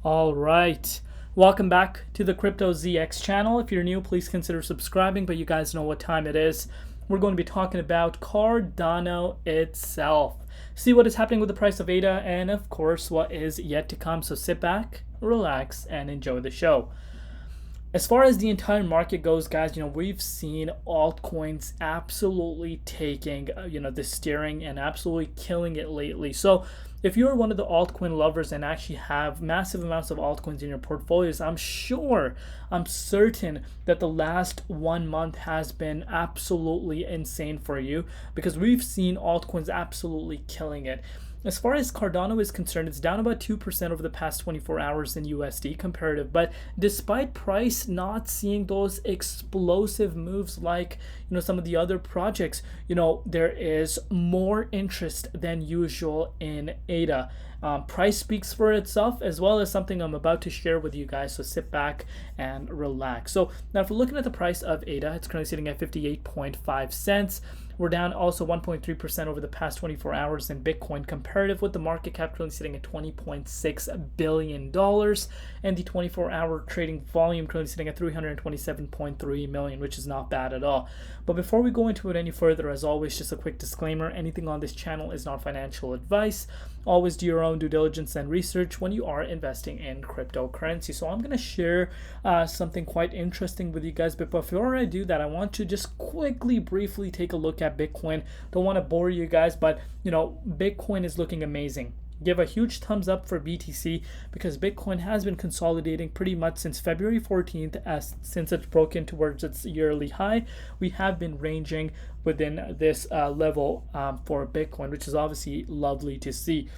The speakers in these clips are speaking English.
All right. Welcome back to the Crypto ZX channel. If you're new, please consider subscribing, but you guys know what time it is. We're going to be talking about Cardano itself. See what is happening with the price of ADA and, of course, what is yet to come. So sit back, relax, and enjoy the show. As far as the entire market goes, guys, we've seen altcoins absolutely taking, the steering and absolutely killing it lately. So if you're one of the altcoin lovers and actually have massive amounts of altcoins in your portfolios, I'm certain that the last 1 month has been absolutely insane for you because we've seen altcoins absolutely killing it. As far as Cardano is concerned, it's down about 2% over the past 24 hours in USD comparative. But despite price not seeing those explosive moves like some of the other projects, there is more interest than usual in ADA. Price speaks for itself, as well as something I'm about to share with you guys. So sit back and relax. So now if we're looking at the price of ADA, it's currently sitting at 58.5 cents. We're down also 1.3% over the past 24 hours in Bitcoin comparative, with the market cap currently sitting at $20.6 billion and the 24-hour trading volume currently sitting at 327.3 million, which is not bad at all. But before we go into it any further, as always, just a quick disclaimer: anything on this channel is not financial advice. Always do your own due diligence and research when you are investing in cryptocurrency. So I'm going to share something quite interesting with you guys, but before I do that, I want to just quickly, briefly take a look at Bitcoin. Don't want to bore you guys, but Bitcoin is looking amazing. Give a huge thumbs up for BTC because Bitcoin has been consolidating pretty much since February 14th, since it's broken towards its yearly high. We have been ranging within this level for Bitcoin, which is obviously lovely to see.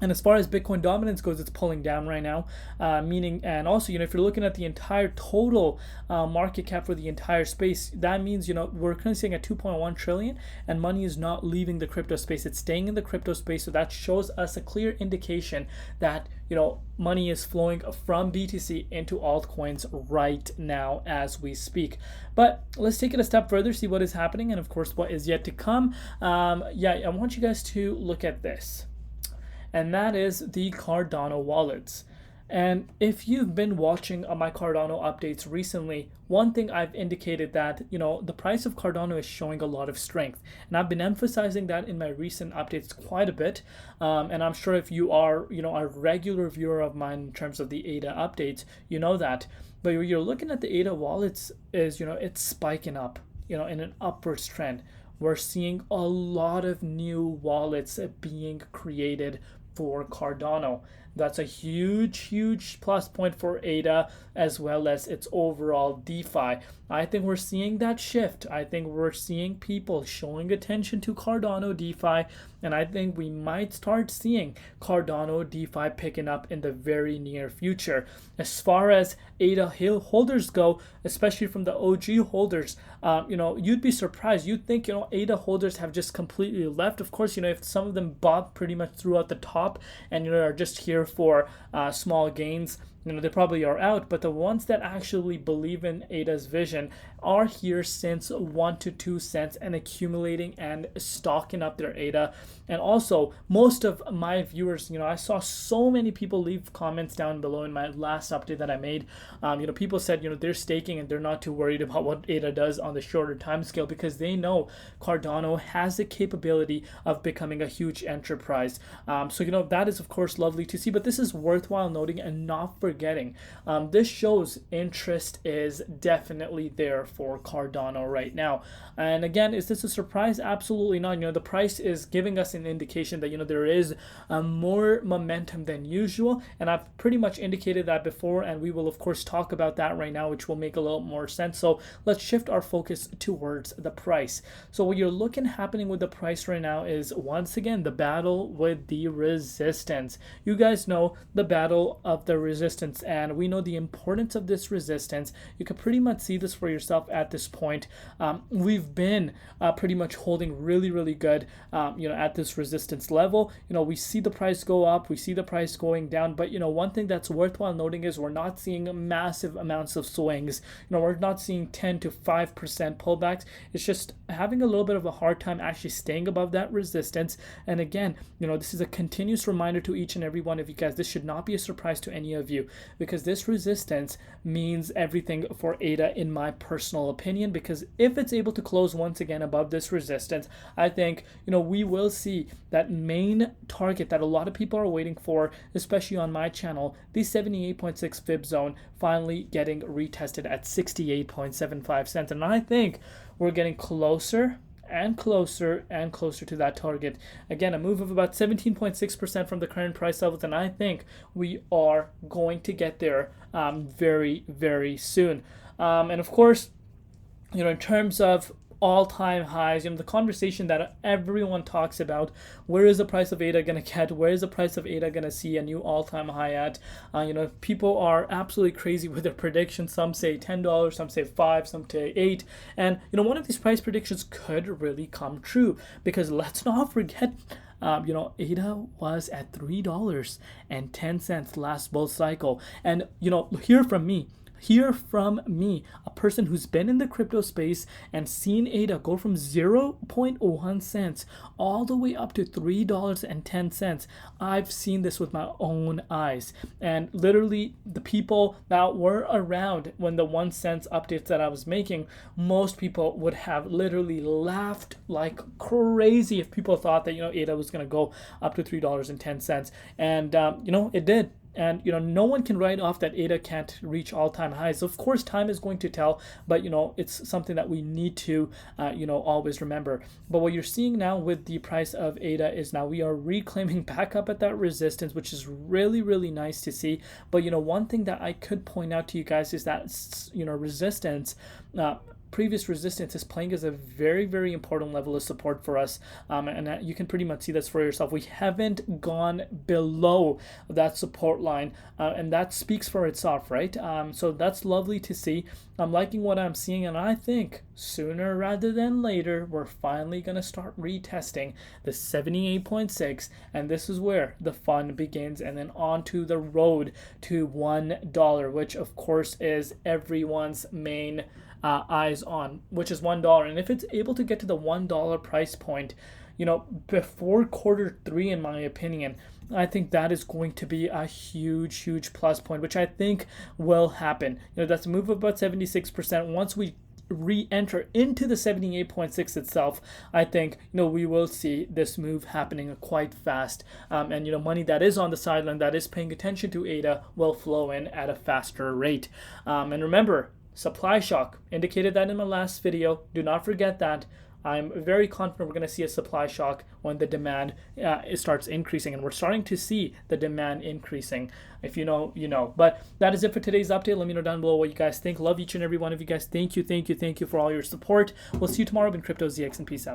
And as far as Bitcoin dominance goes, it's pulling down right now, and also, if you're looking at the entire total market cap for the entire space, that means, we're currently sitting at 2.1 trillion and money is not leaving the crypto space. It's staying in the crypto space. So that shows us a clear indication that, money is flowing from BTC into altcoins right now as we speak. But let's take it a step further, see what is happening, and of course, what is yet to come. I want you guys to look at this. And that is the Cardano wallets. And if you've been watching my Cardano updates recently, one thing I've indicated that, the price of Cardano is showing a lot of strength. And I've been emphasizing that in my recent updates quite a bit. And I'm sure if you are, a regular viewer of mine in terms of the ADA updates, you know that. But when you're looking at the ADA wallets, it's spiking up, in an upwards trend. We're seeing a lot of new wallets being created for Cardano. That's a huge plus point for ADA as well as its overall DeFi. I think we're seeing that shift. I think we're seeing people showing attention to Cardano DeFi, and I think we might start seeing Cardano DeFi picking up in the very near future. As far as ADA holders go, especially from the OG holders, you'd be surprised. You'd think, ADA holders have just completely left. Of course, if some of them bought pretty much throughout the top and, are just here for small gains, they probably are out. But the ones that actually believe in ADA's vision are here since 1 to 2 cents and accumulating and stocking up their ADA. And also, most of my viewers, I saw so many people leave comments down below in my last update that I made. People said, they're staking and they're not too worried about what ADA does on the shorter time scale because they know Cardano has the capability of becoming a huge enterprise. So that is of course lovely to see, but this is worthwhile noting and not forgetting. This shows interest is definitely there for Cardano right now. And again, is this a surprise? Absolutely not. The price is giving us an indication that there is more momentum than usual, and I've pretty much indicated that before, and we will of course talk about that right now, which will make a little more sense. So let's shift our focus towards the price. So what you're looking happening with the price right now is once again the battle with the resistance. You guys know the battle of the resistance resistance, and we know the importance of this resistance. You can pretty much see this for yourself at this point. We've been pretty much holding really good, at this resistance level. We see the price go up, we see the price going down, but one thing that's worthwhile noting is we're not seeing massive amounts of swings. We're not seeing 10 to 5% pullbacks. It's just having a little bit of a hard time actually staying above that resistance. And again, this is a continuous reminder to each and every one of you guys. This should not be a surprise to any of you, because this resistance means everything for ADA, in my personal opinion, because if it's able to close once again above this resistance, I think we will see that main target that a lot of people are waiting for, especially on my channel, the 78.6 fib zone, finally getting retested at 68.75 cents. And I think we're getting closer and closer and closer to that target. Again, a move of about 17.6% from the current price levels, and I think we are going to get there very soon. And of course, in terms of all-time highs, the conversation that everyone talks about, where is the price of ADA going to get, where is the price of ADA going to see a new all-time high at? People are absolutely crazy with their predictions. Some say $10, some say $5, some say $8, and one of these price predictions could really come true, because let's not forget, ADA was at $3.10 last bull cycle. And hear from me, a person who's been in the crypto space and seen ADA go from 0.01 cents all the way up to $3.10. I've seen this with my own eyes. And literally, the people that were around when the 1 cent updates that I was making, most people would have literally laughed like crazy if people thought that ADA was going to go up to $3.10. And it did. And no one can write off that ADA can't reach all-time highs. Of course, time is going to tell, but it's something that we need to always remember. But what you're seeing now with the price of ADA is now we are reclaiming back up at that resistance, which is really nice to see. But one thing that I could point out to you guys is that resistance, previous resistance, is playing as a very important level of support for us, and you can pretty much see this for yourself. We haven't gone below that support line, and that speaks for itself, right? So that's lovely to see. I'm liking what I'm seeing, and I think sooner rather than later we're finally going to start retesting the 78.6, and this is where the fun begins, and then on to the road to $1, which of course is everyone's main eyes on, which is $1. And if it's able to get to the $1 price point, before Q3, in my opinion, I think that is going to be a huge plus point, which I think will happen. That's a move of about 76%. Once we re-enter into the 78.6 itself, I think we will see this move happening quite fast, and money that is on the sideline, that is paying attention to ADA, will flow in at a faster rate. And remember, supply shock, indicated that in my last video. Do not forget that. I'm very confident we're going to see a supply shock when the demand starts increasing, and we're starting to see the demand increasing. If you know, you know. But that is it for today's update. Let me know down below what you guys think. Love each and every one of you guys. Thank you for all your support. We'll see you tomorrow in Crypto ZX, and peace out.